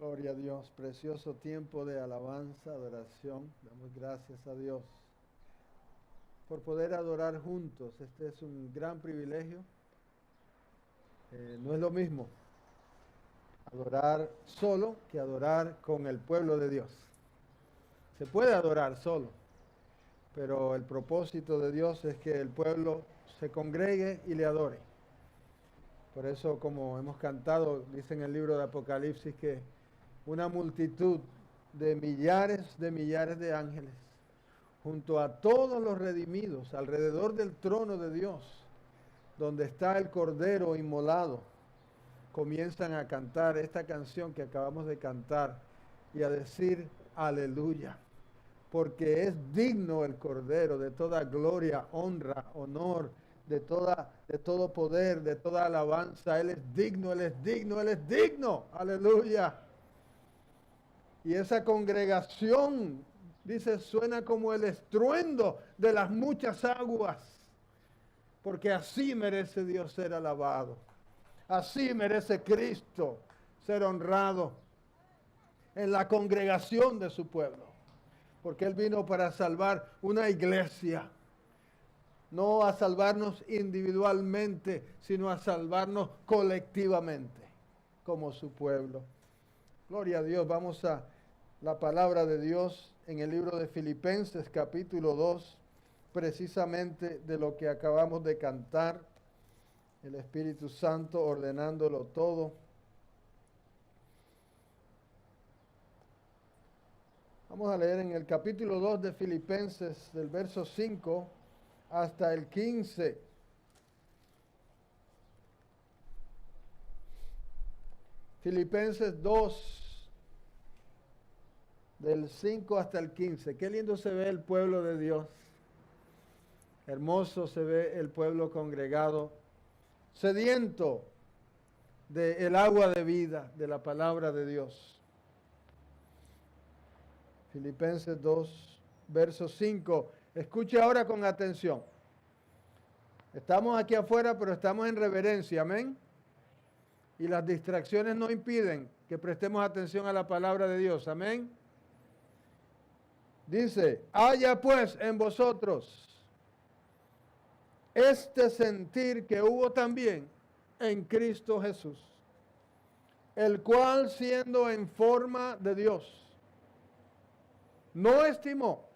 Gloria a Dios, precioso tiempo de alabanza, adoración. Damos gracias a Dios por poder adorar juntos. Este es un gran privilegio. No es lo mismo adorar solo que adorar con el pueblo de Dios. Se puede adorar solo, pero el propósito de Dios es que el pueblo se congregue y le adore. Por eso, como hemos cantado, dice en el libro de Apocalipsis que una multitud de millares de ángeles, junto a todos los redimidos, alrededor del trono de Dios, donde está el Cordero inmolado, comienzan a cantar esta canción que acabamos de cantar y a decir aleluya, porque es digno el Cordero de toda gloria, honra, honor, de todo poder, de toda alabanza. Él es digno, Él es digno, Él es digno. Aleluya. Y esa congregación, dice, suena como el estruendo de las muchas aguas, porque así merece Dios ser alabado. Así merece Cristo ser honrado en la congregación de su pueblo, porque Él vino para salvar una iglesia, no a salvarnos individualmente, sino a salvarnos colectivamente como su pueblo. Gloria a Dios. Vamos a la palabra de Dios en el libro de Filipenses capítulo 2, precisamente de lo que acabamos de cantar, el Espíritu Santo ordenándolo todo. Vamos a leer en el capítulo 2 de Filipenses, del verso 5 hasta el 15. Filipenses 2, del 5 hasta el 15. Qué lindo se ve el pueblo de Dios. Hermoso se ve el pueblo congregado, sediento del agua de vida, de la palabra de Dios. Filipenses 2, verso 5. Escuche ahora con atención. Estamos aquí afuera, pero estamos en reverencia, amén. Y las distracciones no impiden que prestemos atención a la palabra de Dios, amén. Dice, haya pues en vosotros este sentir que hubo también en Cristo Jesús, el cual siendo en forma de Dios, no estimó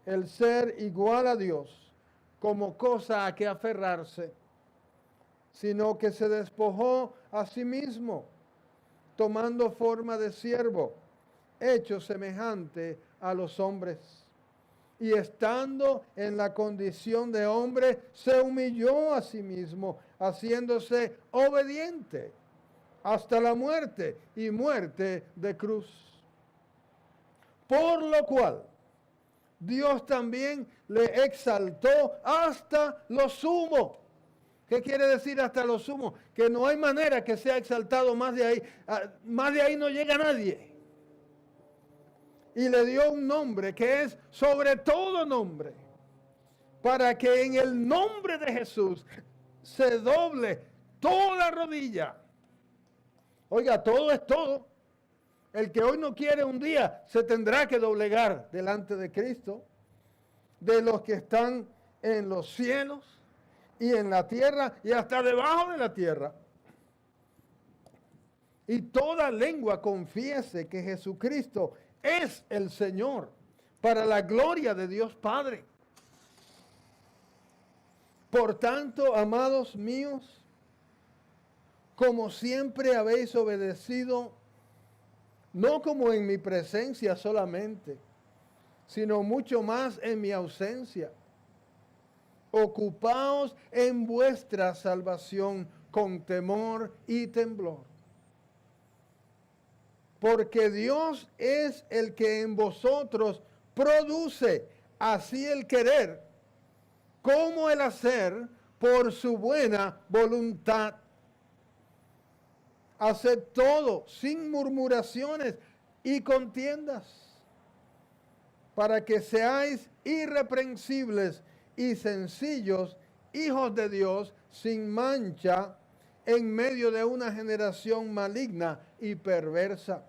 el ser igual a Dios como cosa a que aferrarse, sino que se despojó a sí mismo, tomando forma de siervo, hecho semejante a los hombres. Y estando en la condición de hombre, se humilló a sí mismo, haciéndose obediente hasta la muerte y muerte de cruz. Por lo cual Dios también le exaltó hasta lo sumo. ¿Qué quiere decir hasta lo sumo? Que no hay manera que sea exaltado más de ahí. Más de ahí no llega nadie. Y le dio un nombre que es sobre todo nombre, para que en el nombre de Jesús se doble toda rodilla. Oiga, todo es todo. El que hoy no quiere un día se tendrá que doblegar delante de Cristo, de los que están en los cielos y en la tierra y hasta debajo de la tierra. Y toda lengua confiese que Jesucristo es el Señor, para la gloria de Dios Padre. Por tanto, amados míos, como siempre habéis obedecido, no como en mi presencia solamente, sino mucho más en mi ausencia, ocupaos en vuestra salvación con temor y temblor. Porque Dios es el que en vosotros produce así el querer como el hacer por su buena voluntad. Haced todo sin murmuraciones y contiendas, para que seáis irreprensibles y sencillos, hijos de Dios, sin mancha, en medio de una generación maligna y perversa,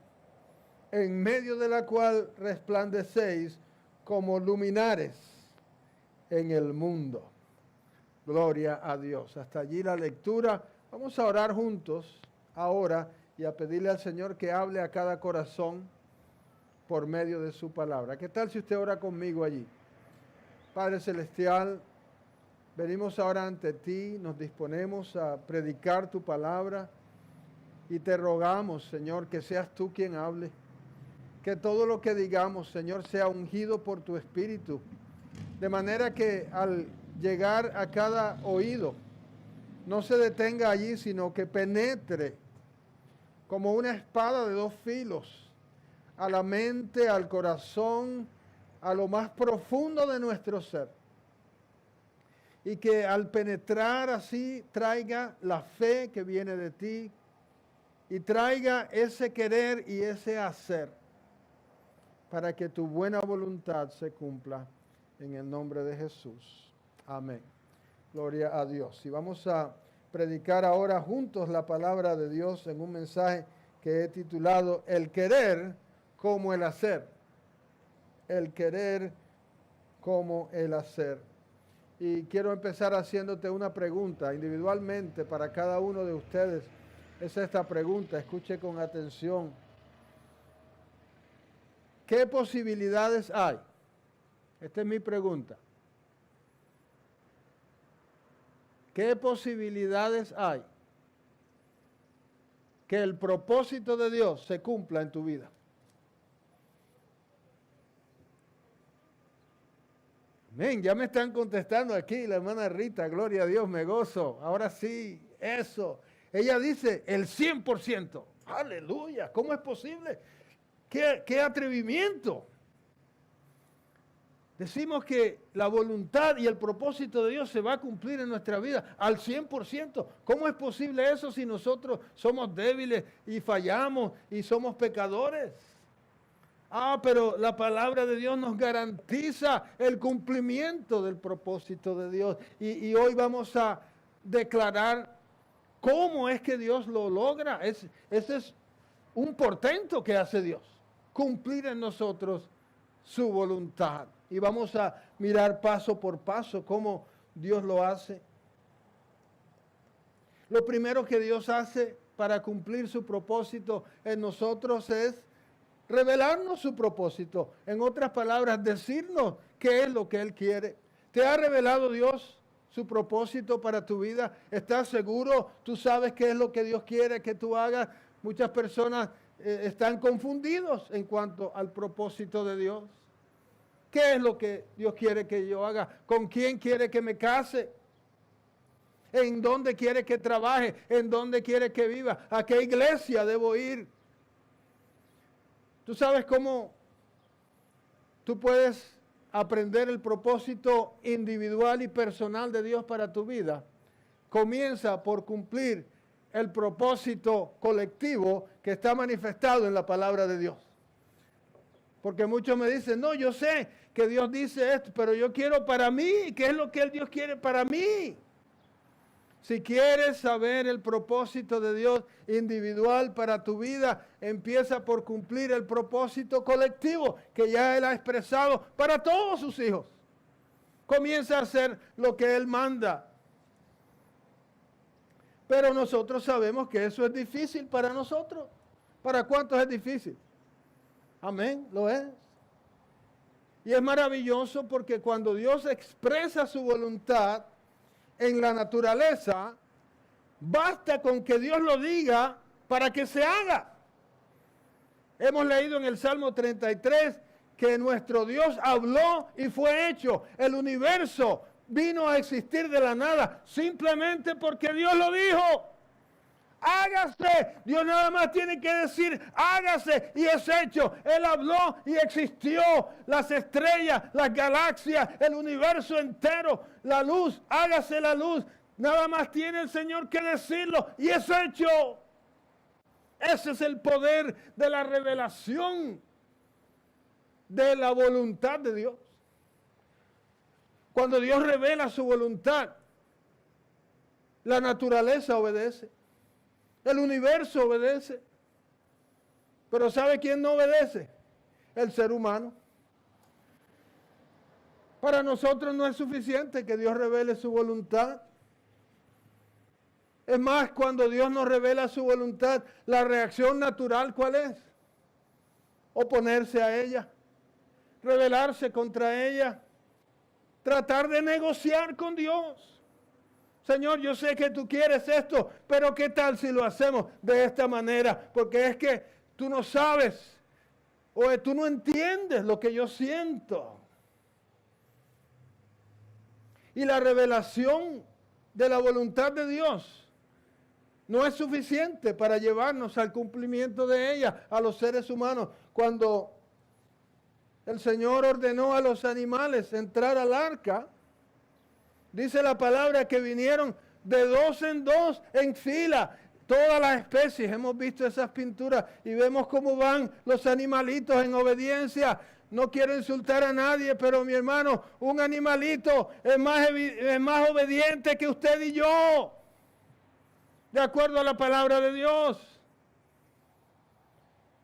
en medio de la cual resplandecéis como luminares en el mundo. Gloria a Dios. Hasta allí la lectura. Vamos a orar juntos ahora y a pedirle al Señor que hable a cada corazón por medio de su palabra. ¿Qué tal si usted ora conmigo allí? Padre Celestial, venimos ahora ante ti, nos disponemos a predicar tu palabra y te rogamos, Señor, que seas tú quien hable. Que todo lo que digamos, Señor, sea ungido por tu Espíritu, de manera que al llegar a cada oído, no se detenga allí, sino que penetre como una espada de dos filos a la mente, al corazón, a lo más profundo de nuestro ser. Y que al penetrar así traiga la fe que viene de ti y traiga ese querer y ese hacer para que tu buena voluntad se cumpla en el nombre de Jesús. Amén. Gloria a Dios. Y vamos a predicar ahora juntos la palabra de Dios en un mensaje que he titulado El querer como el hacer. El querer como el hacer. Y quiero empezar haciéndote una pregunta individualmente para cada uno de ustedes. Es esta pregunta, escuche con atención. ¿Qué posibilidades hay? Esta es mi pregunta. ¿Qué posibilidades hay que el propósito de Dios se cumpla en tu vida? Amén, ya me están contestando aquí la hermana Rita, gloria a Dios, me gozo. Ahora sí, eso. Ella dice el 100%. Aleluya, ¿cómo es posible? ¿Qué atrevimiento? Decimos que la voluntad y el propósito de Dios se va a cumplir en nuestra vida al 100%. ¿Cómo es posible eso si nosotros somos débiles y fallamos y somos pecadores? Pero la palabra de Dios nos garantiza el cumplimiento del propósito de Dios. Y hoy vamos a declarar cómo es que Dios lo logra. Ese es un portento que hace Dios, cumplir en nosotros su voluntad. Y vamos a mirar paso por paso cómo Dios lo hace. Lo primero que Dios hace para cumplir su propósito en nosotros es revelarnos su propósito. En otras palabras, decirnos qué es lo que Él quiere. ¿Te ha revelado Dios su propósito para tu vida? ¿Estás seguro? ¿Tú sabes qué es lo que Dios quiere que tú hagas? Muchas personas están confundidos en cuanto al propósito de Dios. ¿Qué es lo que Dios quiere que yo haga? ¿Con quién quiere que me case? ¿En dónde quiere que trabaje? ¿En dónde quiere que viva? ¿A qué iglesia debo ir? ¿Tú sabes cómo tú puedes aprender el propósito individual y personal de Dios para tu vida? Comienza por cumplir el propósito colectivo que está manifestado en la palabra de Dios. Porque muchos me dicen, no, yo sé que Dios dice esto, pero yo quiero para mí. ¿Qué es lo que Dios quiere para mí? Si quieres saber el propósito de Dios individual para tu vida, empieza por cumplir el propósito colectivo que ya Él ha expresado para todos sus hijos. Comienza a hacer lo que Él manda. Pero nosotros sabemos que eso es difícil para nosotros. ¿Para cuántos es difícil? Amén, lo es. Y es maravilloso porque cuando Dios expresa su voluntad en la naturaleza, basta con que Dios lo diga para que se haga. Hemos leído en el Salmo 33 que nuestro Dios habló y fue hecho. El universo vino a existir de la nada simplemente porque Dios lo dijo. Hágase. Dios nada más tiene que decir hágase y es hecho. Él habló y existió. Las estrellas, las galaxias, el universo entero, la luz, hágase la luz. Nada más tiene el Señor que decirlo y es hecho. Ese es el poder de la revelación de la voluntad de Dios. Cuando Dios revela su voluntad, la naturaleza obedece. El universo obedece. Pero ¿sabe quién no obedece? El ser humano. Para nosotros no es suficiente que Dios revele su voluntad. Es más, cuando Dios nos revela su voluntad, la reacción natural, ¿cuál es? Oponerse a ella, rebelarse contra ella, tratar de negociar con Dios. Señor, yo sé que tú quieres esto, pero ¿qué tal si lo hacemos de esta manera? Porque es que tú no sabes o tú no entiendes lo que yo siento. Y la revelación de la voluntad de Dios no es suficiente para llevarnos al cumplimiento de ella, a los seres humanos. Cuando el Señor ordenó a los animales entrar al arca, dice la palabra que vinieron de 2 en 2 en fila, todas las especies. Hemos visto esas pinturas y vemos cómo van los animalitos en obediencia. No quiero insultar a nadie, pero mi hermano, un animalito es más obediente que usted y yo, de acuerdo a la palabra de Dios.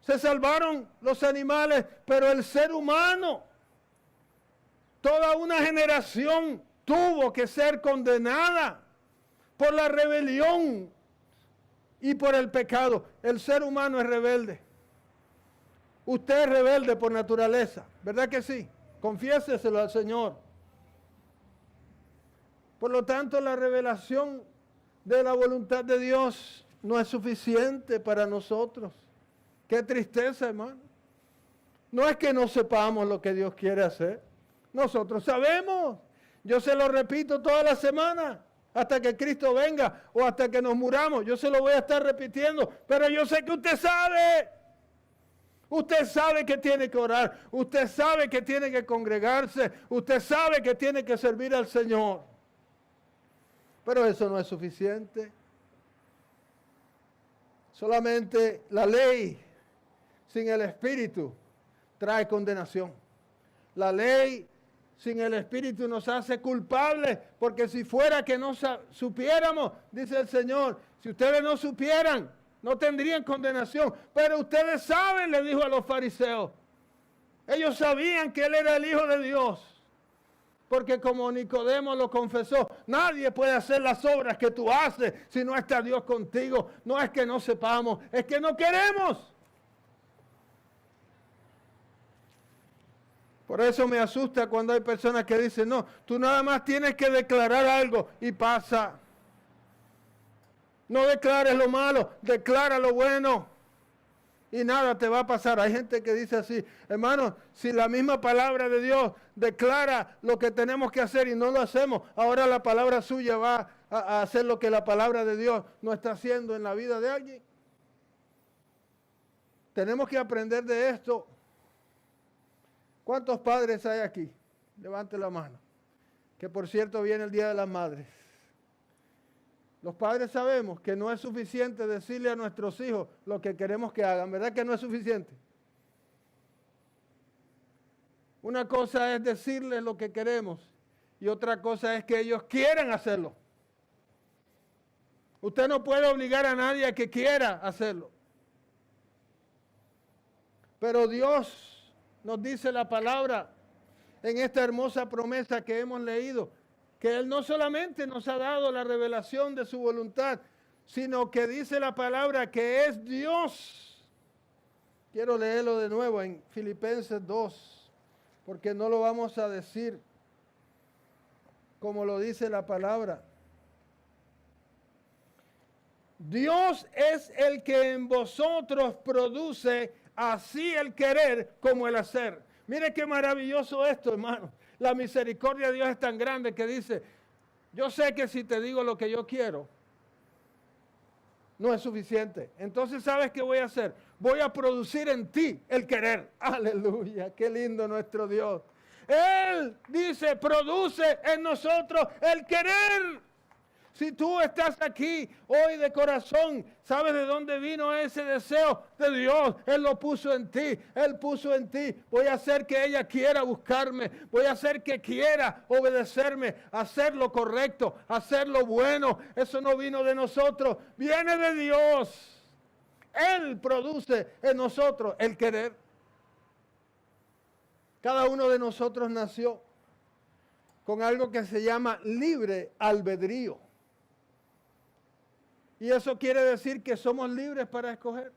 Se salvaron los animales, pero el ser humano, toda una generación tuvo que ser condenada por la rebelión y por el pecado. El ser humano es rebelde. Usted es rebelde por naturaleza, ¿verdad que sí? Confiéseselo al Señor. Por lo tanto, la revelación de la voluntad de Dios no es suficiente para nosotros. Qué tristeza, hermano. No es que no sepamos lo que Dios quiere hacer. Nosotros sabemos. Yo se lo repito toda la semana, hasta que Cristo venga o hasta que nos muramos. Yo se lo voy a estar repitiendo, pero yo sé que usted sabe. Usted sabe que tiene que orar. Usted sabe que tiene que congregarse. Usted sabe que tiene que servir al Señor. Pero eso no es suficiente. Solamente la ley sin el Espíritu trae condenación. La ley sin el Espíritu nos hace culpables, porque si fuera que no supiéramos, dice el Señor, si ustedes no supieran, no tendrían condenación. Pero ustedes saben, le dijo a los fariseos. Ellos sabían que Él era el Hijo de Dios. Porque como Nicodemo lo confesó, nadie puede hacer las obras que tú haces si no está Dios contigo. No es que no sepamos, es que no queremos. Por eso me asusta cuando hay personas que dicen, no, tú nada más tienes que declarar algo y pasa. No declares lo malo, declara lo bueno y nada te va a pasar. Hay gente que dice así, hermano, si la misma palabra de Dios declara lo que tenemos que hacer y no lo hacemos, ahora la palabra suya va a hacer lo que la palabra de Dios no está haciendo en la vida de alguien. Tenemos que aprender de esto. ¿Cuántos padres hay aquí? Levante la mano. Que por cierto viene el Día de las Madres. Los padres sabemos que no es suficiente decirle a nuestros hijos lo que queremos que hagan. ¿Verdad que no es suficiente? Una cosa es decirles lo que queremos y otra cosa es que ellos quieran hacerlo. Usted no puede obligar a nadie a que quiera hacerlo. Pero Dios nos dice la palabra en esta hermosa promesa que hemos leído, que Él no solamente nos ha dado la revelación de su voluntad, sino que dice la palabra que es Dios. Quiero leerlo de nuevo en Filipenses 2, porque no lo vamos a decir como lo dice la palabra. Dios es el que en vosotros produce así el querer como el hacer. Mire qué maravilloso esto, hermano. La misericordia de Dios es tan grande que dice, yo sé que si te digo lo que yo quiero, no es suficiente. Entonces, ¿sabes qué voy a hacer? Voy a producir en ti el querer. Aleluya, qué lindo nuestro Dios. Él dice, produce en nosotros el querer. Si tú estás aquí hoy de corazón, ¿sabes de dónde vino ese deseo? De Dios. Él lo puso en ti. Él puso en ti. Voy a hacer que ella quiera buscarme. Voy a hacer que quiera obedecerme. Hacer lo correcto. Hacer lo bueno. Eso no vino de nosotros. Viene de Dios. Él produce en nosotros el querer. Cada uno de nosotros nació con algo que se llama libre albedrío. Y eso quiere decir que somos libres para escoger.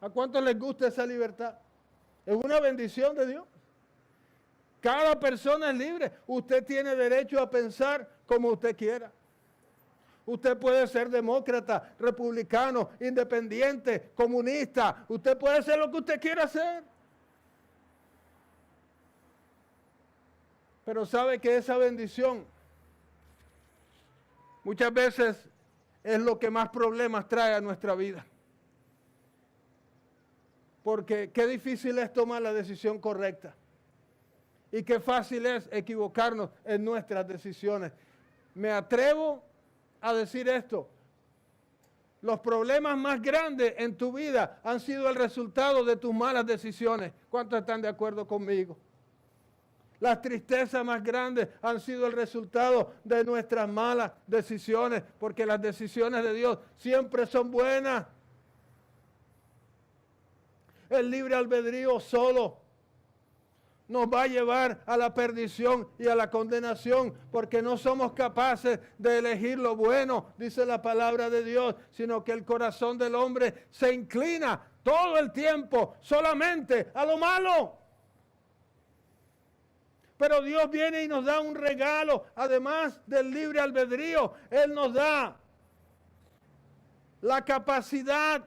¿A cuántos les gusta esa libertad? Es una bendición de Dios. Cada persona es libre. Usted tiene derecho a pensar como usted quiera. Usted puede ser demócrata, republicano, independiente, comunista. Usted puede ser lo que usted quiera hacer. Pero sabe que esa bendición muchas veces es lo que más problemas trae a nuestra vida. Porque qué difícil es tomar la decisión correcta. Y qué fácil es equivocarnos en nuestras decisiones. Me atrevo a decir esto. Los problemas más grandes en tu vida han sido el resultado de tus malas decisiones. ¿Cuántos están de acuerdo conmigo? Las tristezas más grandes han sido el resultado de nuestras malas decisiones, porque las decisiones de Dios siempre son buenas. El libre albedrío solo nos va a llevar a la perdición y a la condenación, porque no somos capaces de elegir lo bueno, dice la palabra de Dios, sino que el corazón del hombre se inclina todo el tiempo solamente a lo malo. Pero Dios viene y nos da un regalo, además del libre albedrío. Él nos da la capacidad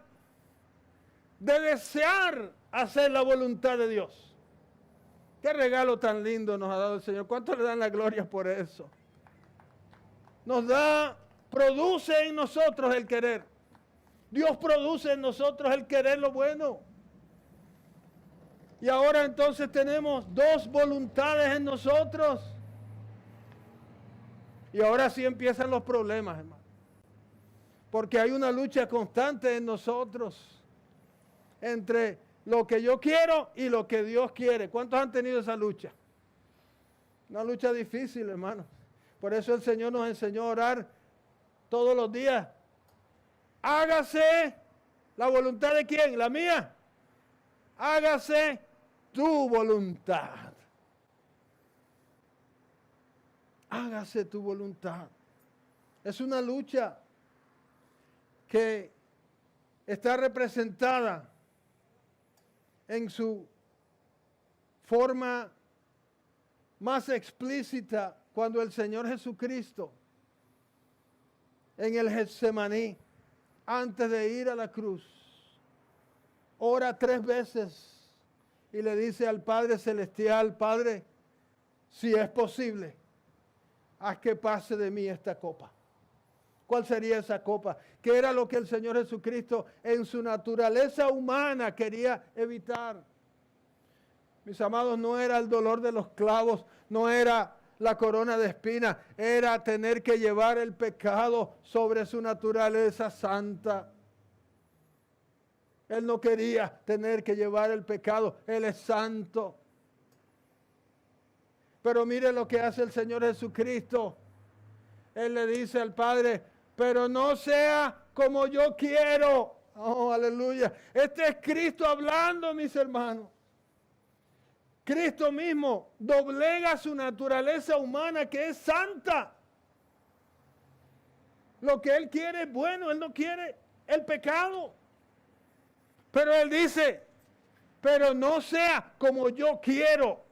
de desear hacer la voluntad de Dios. Qué regalo tan lindo nos ha dado el Señor. ¿Cuánto le dan la gloria por eso? Nos da, produce en nosotros el querer. Dios produce en nosotros el querer lo bueno. Y ahora entonces tenemos dos voluntades en nosotros. Y ahora sí empiezan los problemas, hermano. Porque hay una lucha constante en nosotros entre lo que yo quiero y lo que Dios quiere. ¿Cuántos han tenido esa lucha? Una lucha difícil, hermano. Por eso el Señor nos enseñó a orar todos los días. Hágase la voluntad de ¿quién? La mía. Hágase tu voluntad. Hágase tu voluntad. Es una lucha que está representada en su forma más explícita cuando el Señor Jesucristo en el Getsemaní, antes de ir a la cruz, ora 3 veces y le dice al Padre Celestial: Padre, si es posible, haz que pase de mí esta copa. ¿Cuál sería esa copa? ¿Qué era lo que el Señor Jesucristo en su naturaleza humana quería evitar? Mis amados, no era el dolor de los clavos, no era la corona de espinas, era tener que llevar el pecado sobre su naturaleza santa. Él no quería tener que llevar el pecado, Él es santo. Pero mire lo que hace el Señor Jesucristo. Él le dice al Padre: pero no sea como yo quiero. Oh, aleluya. Este es Cristo hablando, mis hermanos. Cristo mismo doblega su naturaleza humana, que es santa. Lo que Él quiere es bueno, Él no quiere el pecado. Pero Él dice: pero no sea como yo quiero.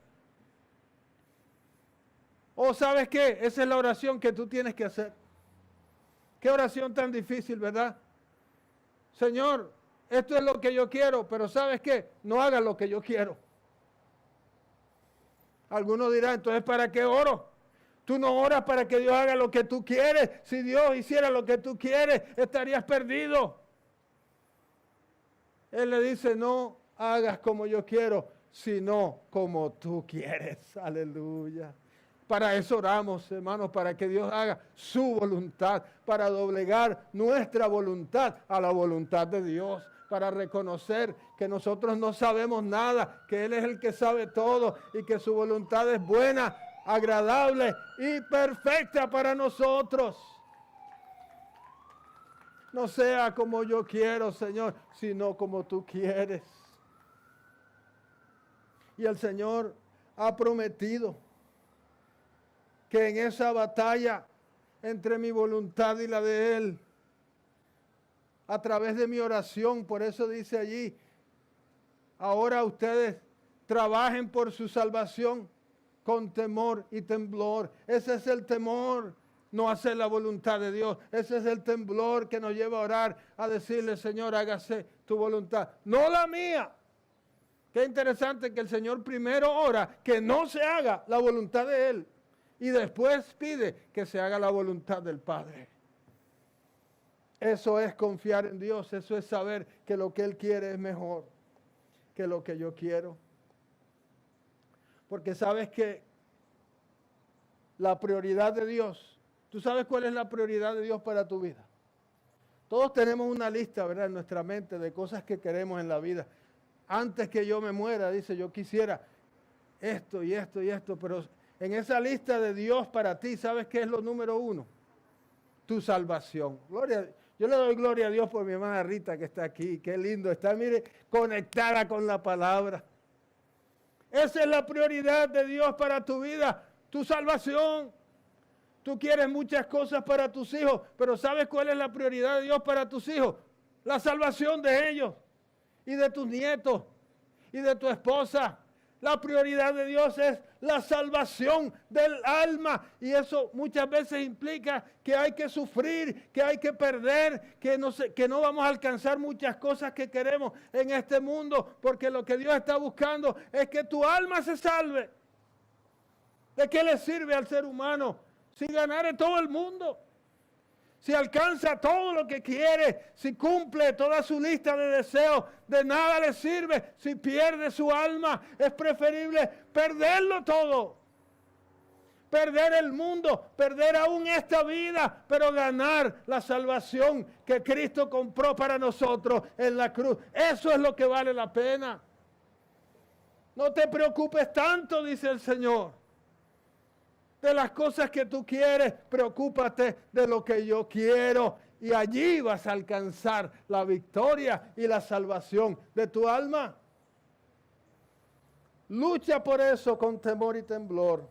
¿O sabes qué? Esa es la oración que tú tienes que hacer. Qué oración tan difícil, ¿verdad? Señor, esto es lo que yo quiero, pero ¿sabes qué? No hagas lo que yo quiero. Algunos dirán: entonces, ¿para qué oro? Tú no oras para que Dios haga lo que tú quieres. Si Dios hiciera lo que tú quieres, estarías perdido. Él le dice: no hagas como yo quiero, sino como tú quieres. Aleluya. Para eso oramos, hermanos, para que Dios haga su voluntad, para doblegar nuestra voluntad a la voluntad de Dios, para reconocer que nosotros no sabemos nada, que Él es el que sabe todo y que su voluntad es buena, agradable y perfecta para nosotros. No sea como yo quiero, Señor, sino como tú quieres. Y el Señor ha prometido que en esa batalla entre mi voluntad y la de Él, a través de mi oración, por eso dice allí, ahora ustedes trabajen por su salvación con temor y temblor. Ese es el temor, no hacer la voluntad de Dios. Ese es el temblor que nos lleva a orar, a decirle, Señor, hágase tu voluntad, no la mía. Qué interesante que el Señor primero ora que no se haga la voluntad de Él y después pide que se haga la voluntad del Padre. Eso es confiar en Dios, eso es saber que lo que Él quiere es mejor que lo que yo quiero. Porque sabes que la prioridad de Dios, ¿tú sabes cuál es la prioridad de Dios para tu vida? Todos tenemos una lista, ¿verdad?, en nuestra mente de cosas que queremos en la vida. Antes que yo me muera, dice, yo quisiera esto y esto y esto, pero en esa lista de Dios para ti, ¿sabes qué es lo número uno? Tu salvación. Yo le doy gloria a Dios por mi hermana Rita que está aquí. Qué lindo está, mire, conectada con la palabra. Esa es la prioridad de Dios para tu vida, tu salvación. Tú quieres muchas cosas para tus hijos, pero ¿sabes cuál es la prioridad de Dios para tus hijos? La salvación de ellos y de tus nietos y de tu esposa. La prioridad de Dios es la salvación del alma. Y eso muchas veces implica que hay que sufrir, que hay que perder, que no vamos a alcanzar muchas cosas que queremos en este mundo. Porque lo que Dios está buscando es que tu alma se salve. ¿De qué le sirve al ser humano si ganare todo el mundo? Si alcanza todo lo que quiere, si cumple toda su lista de deseos, de nada le sirve. Si pierde su alma, es preferible perderlo todo. Perder el mundo, perder aún esta vida, pero ganar la salvación que Cristo compró para nosotros en la cruz. Eso es lo que vale la pena. No te preocupes tanto, dice el Señor, de las cosas que tú quieres, preocúpate de lo que yo quiero y allí vas a alcanzar la victoria y la salvación de tu alma. Lucha por eso con temor y temblor.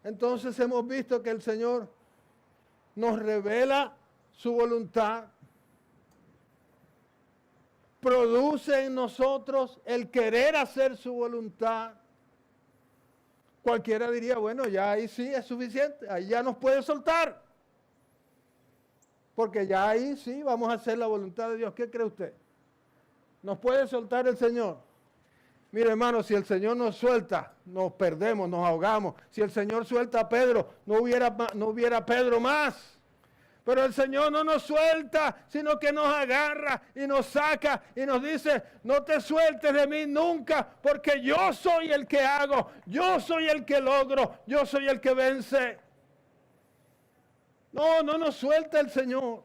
Entonces hemos visto que el Señor nos revela su voluntad, produce en nosotros el querer hacer su voluntad. Cualquiera diría, bueno, ya ahí sí es suficiente, ahí ya nos puede soltar. Porque ya ahí sí vamos a hacer la voluntad de Dios. ¿Qué cree usted? ¿Nos puede soltar el Señor? Mire, hermano, si el Señor nos suelta, nos perdemos, nos ahogamos. Si el Señor suelta a Pedro, no hubiera Pedro más. Pero el Señor no nos suelta, sino que nos agarra y nos saca y nos dice, no te sueltes de mí nunca, porque yo soy el que hago, yo soy el que logro, yo soy el que vence. No nos suelta el Señor.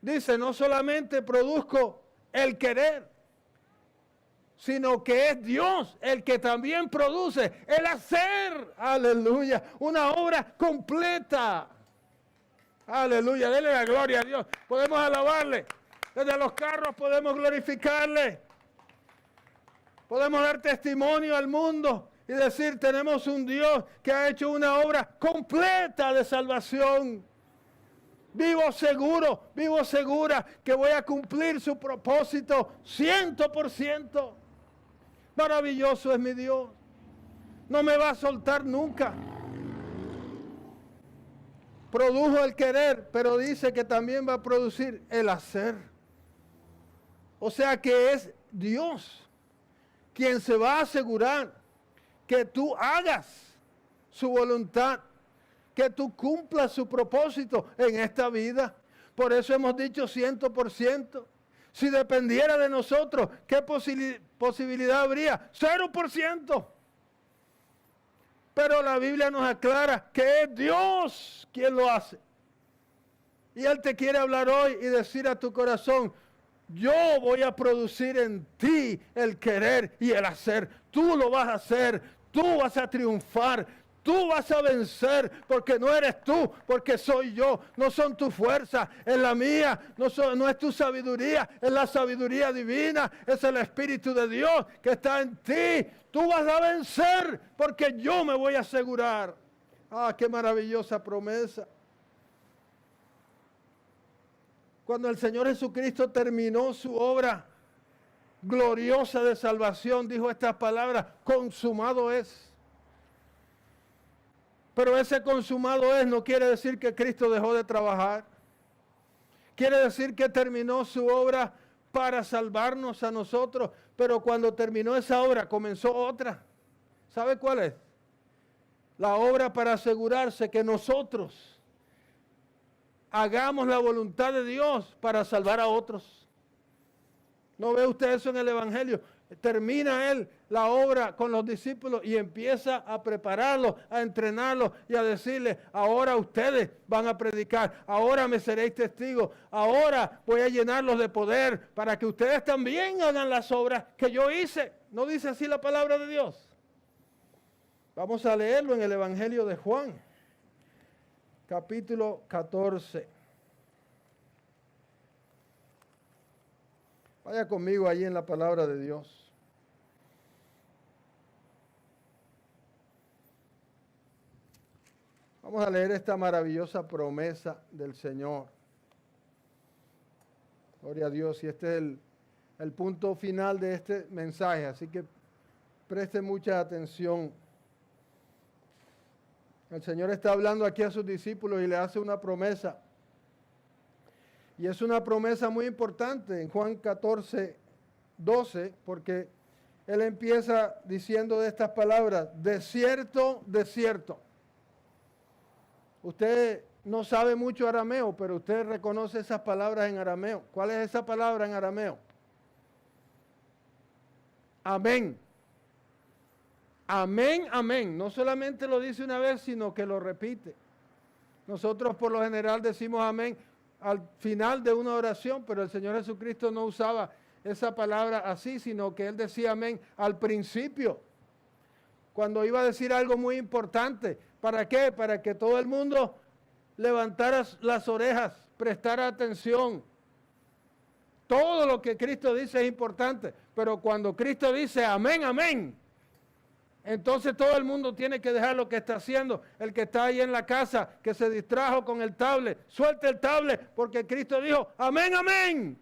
Dice, no solamente produzco el querer, sino que es Dios el que también produce el hacer. Aleluya, una obra completa. Aleluya, denle la gloria a Dios. Podemos alabarle. Desde los carros podemos glorificarle. Podemos dar testimonio al mundo y decir, tenemos un Dios que ha hecho una obra completa de salvación. Vivo seguro, vivo segura que voy a cumplir su propósito 100%. Maravilloso es mi Dios. No me va a soltar nunca. Produjo el querer, pero dice que también va a producir el hacer. O sea que es Dios quien se va a asegurar que tú hagas su voluntad, que tú cumplas su propósito en esta vida. Por eso hemos dicho 100%. Si dependiera de nosotros, ¿qué posibilidad habría? 0%. Pero la Biblia nos aclara que es Dios quien lo hace. Y Él te quiere hablar hoy y decir a tu corazón, yo voy a producir en ti el querer y el hacer. Tú lo vas a hacer, tú vas a triunfar, tú vas a vencer, porque no eres tú, porque soy yo. No son tus fuerzas, es la mía. No es tu sabiduría, es la sabiduría divina. Es el Espíritu de Dios que está en ti. Tú vas a vencer, porque yo me voy a asegurar. Ah, qué maravillosa promesa. Cuando el Señor Jesucristo terminó su obra gloriosa de salvación, dijo estas palabras: consumado es. Pero ese consumado es no quiere decir que Cristo dejó de trabajar. Quiere decir que terminó su obra para salvarnos a nosotros. Pero cuando terminó esa obra, comenzó otra. ¿Sabe cuál es? La obra para asegurarse que nosotros hagamos la voluntad de Dios para salvar a otros. ¿No ve usted eso en el Evangelio? Termina Él la obra con los discípulos y empieza a prepararlos, a entrenarlos y a decirles: ahora ustedes van a predicar, ahora me seréis testigos, ahora voy a llenarlos de poder para que ustedes también hagan las obras que yo hice. ¿No dice así la palabra de Dios? Vamos a leerlo en el Evangelio de Juan, capítulo 14. Vaya conmigo allí en la palabra de Dios. Vamos a leer esta maravillosa promesa del Señor. Gloria a Dios. Y este es el punto final de este mensaje. Así que preste mucha atención. El Señor está hablando aquí a sus discípulos y le hace una promesa. Y es una promesa muy importante en Juan 14, 12, porque Él empieza diciendo de estas palabras: de cierto, de cierto. Usted no sabe mucho arameo, pero usted reconoce esas palabras en arameo. ¿Cuál es esa palabra en arameo? Amén. Amén, amén. No solamente lo dice una vez, sino que lo repite. Nosotros por lo general decimos amén al final de una oración, pero el Señor Jesucristo no usaba esa palabra así, sino que Él decía amén al principio, cuando iba a decir algo muy importante. ¿Para qué? Para que todo el mundo levantara las orejas, prestara atención. Todo lo que Cristo dice es importante, pero cuando Cristo dice amén, amén, entonces todo el mundo tiene que dejar lo que está haciendo. El que está ahí en la casa, que se distrajo con el tablet, suelte el tablet, porque Cristo dijo amén, amén.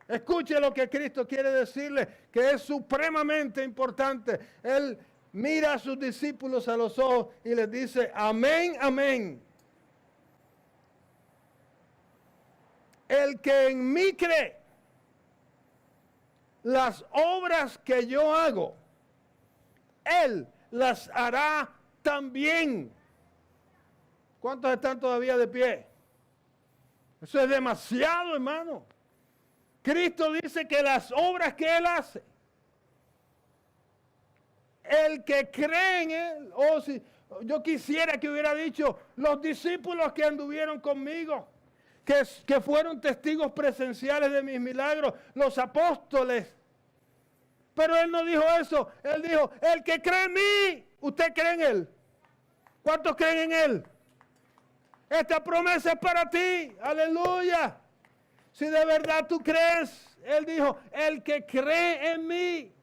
Escuche lo que Cristo quiere decirle, que es supremamente importante. Él mira a sus discípulos a los ojos y les dice amén, amén. El que en mí cree, las obras que yo hago, Él las hará también. ¿Cuántos están todavía de pie? Eso es demasiado, hermano. Cristo dice que las obras que Él hace, el que cree en Él, si yo quisiera que hubiera dicho los discípulos que anduvieron conmigo, que fueron testigos presenciales de mis milagros, los apóstoles. Pero Él no dijo eso. Él dijo, el que cree en mí, ¿usted cree en Él? ¿Cuántos creen en Él? Esta promesa es para ti. Aleluya. Si de verdad tú crees, Él dijo, el que cree en mí,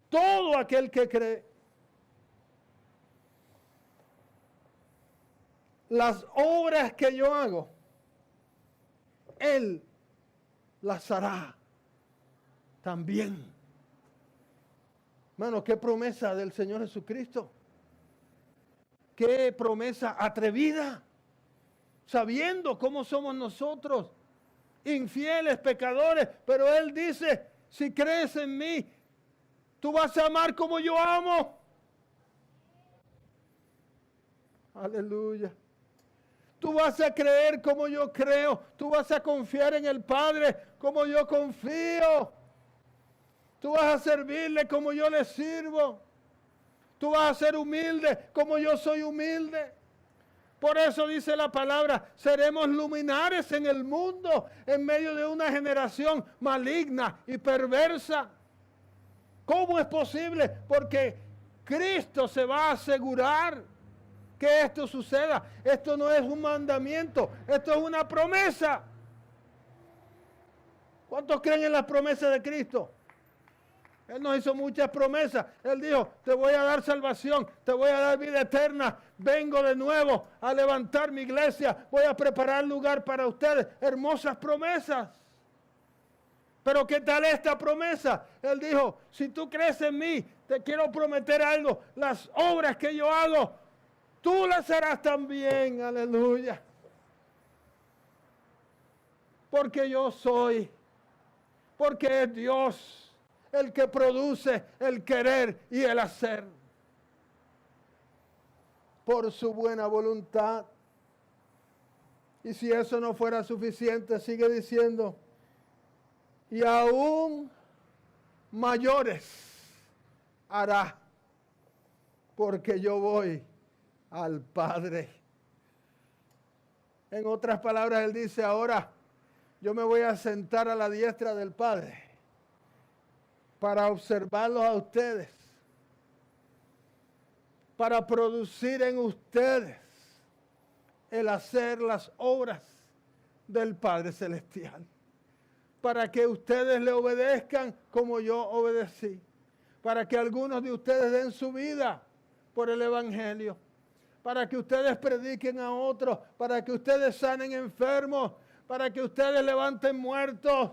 todo aquel que cree. Las obras que yo hago, Él las hará también. Hermano, qué promesa del Señor Jesucristo. Qué promesa atrevida. Sabiendo cómo somos nosotros, infieles, pecadores. Pero Él dice, si crees en mí, tú vas a amar como yo amo. Aleluya. Tú vas a creer como yo creo. Tú vas a confiar en el Padre como yo confío. Tú vas a servirle como yo le sirvo. Tú vas a ser humilde como yo soy humilde. Por eso dice la palabra, seremos luminares en el mundo, en medio de una generación maligna y perversa. ¿Cómo es posible? Porque Cristo se va a asegurar que esto suceda. Esto no es un mandamiento, esto es una promesa. ¿Cuántos creen en las promesas de Cristo? Él nos hizo muchas promesas. Él dijo, te voy a dar salvación, te voy a dar vida eterna. Vengo de nuevo a levantar mi iglesia. Voy a preparar lugar para ustedes. Hermosas promesas. Pero ¿qué tal esta promesa? Él dijo, si tú crees en mí, te quiero prometer algo. Las obras que yo hago, tú las harás también. Aleluya. Porque yo soy. Porque es Dios el que produce el querer y el hacer. Por su buena voluntad. Y si eso no fuera suficiente, sigue diciendo, y aún mayores hará, porque yo voy al Padre. En otras palabras, él dice, ahora yo me voy a sentar a la diestra del Padre para observarlos a ustedes, para producir en ustedes el hacer las obras del Padre Celestial, para que ustedes le obedezcan como yo obedecí, para que algunos de ustedes den su vida por el Evangelio, para que ustedes prediquen a otros, para que ustedes sanen enfermos, para que ustedes levanten muertos,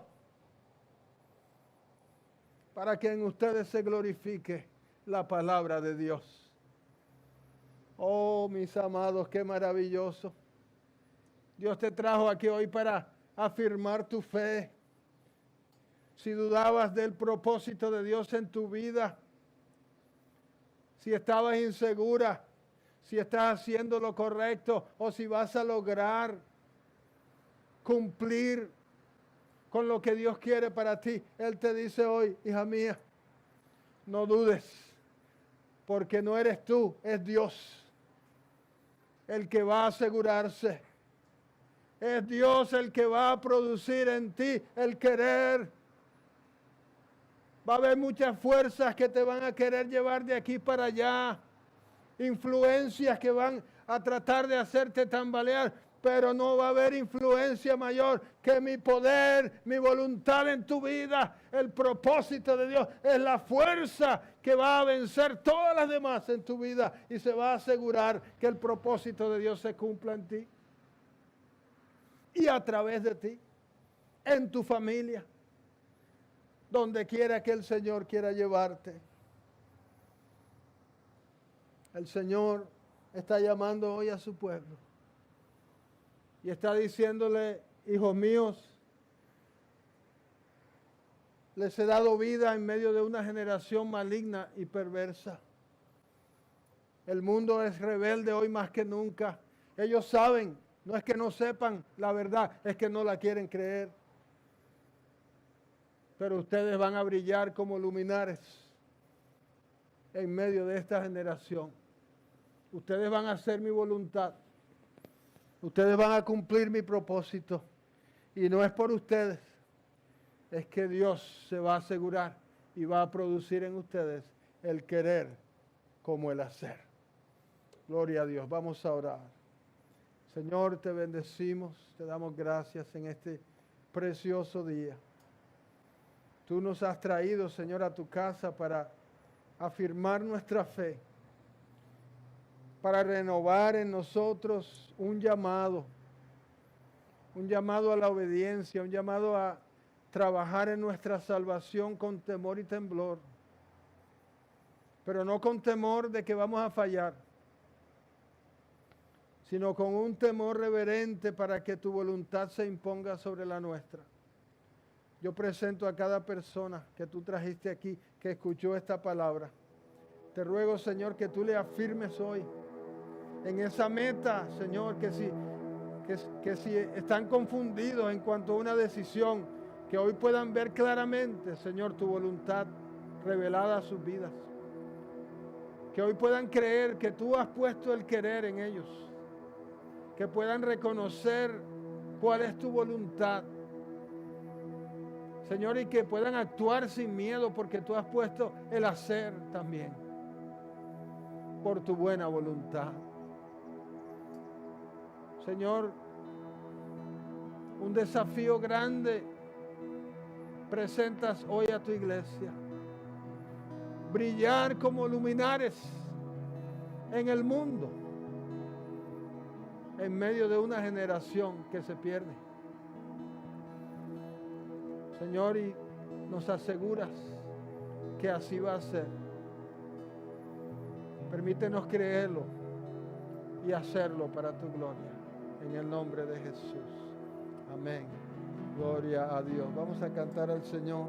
para que en ustedes se glorifique la palabra de Dios. Oh, mis amados, qué maravilloso. Dios te trajo aquí hoy para afirmar tu fe. Si dudabas del propósito de Dios en tu vida, si estabas insegura, si estás haciendo lo correcto o si vas a lograr cumplir con lo que Dios quiere para ti, Él te dice hoy, hija mía, no dudes, porque no eres tú, es Dios el que va a asegurarse. Es Dios el que va a producir en ti el querer. Va a haber muchas fuerzas que te van a querer llevar de aquí para allá. Influencias que van a tratar de hacerte tambalear. Pero no va a haber influencia mayor que mi poder, mi voluntad en tu vida. El propósito de Dios es la fuerza que va a vencer todas las demás en tu vida. Y se va a asegurar que el propósito de Dios se cumpla en ti. Y a través de ti, en tu familia, donde quiera que el Señor quiera llevarte. El Señor está llamando hoy a su pueblo y está diciéndole, hijos míos, les he dado vida en medio de una generación maligna y perversa. El mundo es rebelde hoy más que nunca. Ellos saben, no es que no sepan la verdad, es que no la quieren creer. Pero ustedes van a brillar como luminares en medio de esta generación. Ustedes van a hacer mi voluntad. Ustedes van a cumplir mi propósito. Y no es por ustedes, es que Dios se va a asegurar y va a producir en ustedes el querer como el hacer. Gloria a Dios. Vamos a orar. Señor, te bendecimos, te damos gracias en este precioso día. Tú nos has traído, Señor, a tu casa para afirmar nuestra fe, para renovar en nosotros un llamado a la obediencia, un llamado a trabajar en nuestra salvación con temor y temblor, pero no con temor de que vamos a fallar, sino con un temor reverente para que tu voluntad se imponga sobre la nuestra. Yo presento a cada persona que tú trajiste aquí, que escuchó esta palabra. Te ruego, Señor, que tú le afirmes hoy en esa meta, Señor, que si están confundidos en cuanto a una decisión, que hoy puedan ver claramente, Señor, tu voluntad revelada a sus vidas. Que hoy puedan creer que tú has puesto el querer en ellos. Que puedan reconocer cuál es tu voluntad. Señor, y que puedan actuar sin miedo porque tú has puesto el hacer también por tu buena voluntad. Señor, un desafío grande presentas hoy a tu iglesia. Brillar como luminares en el mundo, en medio de una generación que se pierde. Señor, y nos aseguras que así va a ser. Permítenos creerlo y hacerlo para tu gloria. En el nombre de Jesús. Amén. Gloria a Dios. Vamos a cantar al Señor.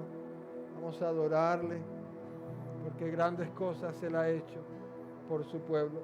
Vamos a adorarle porque grandes cosas Él ha hecho por su pueblo.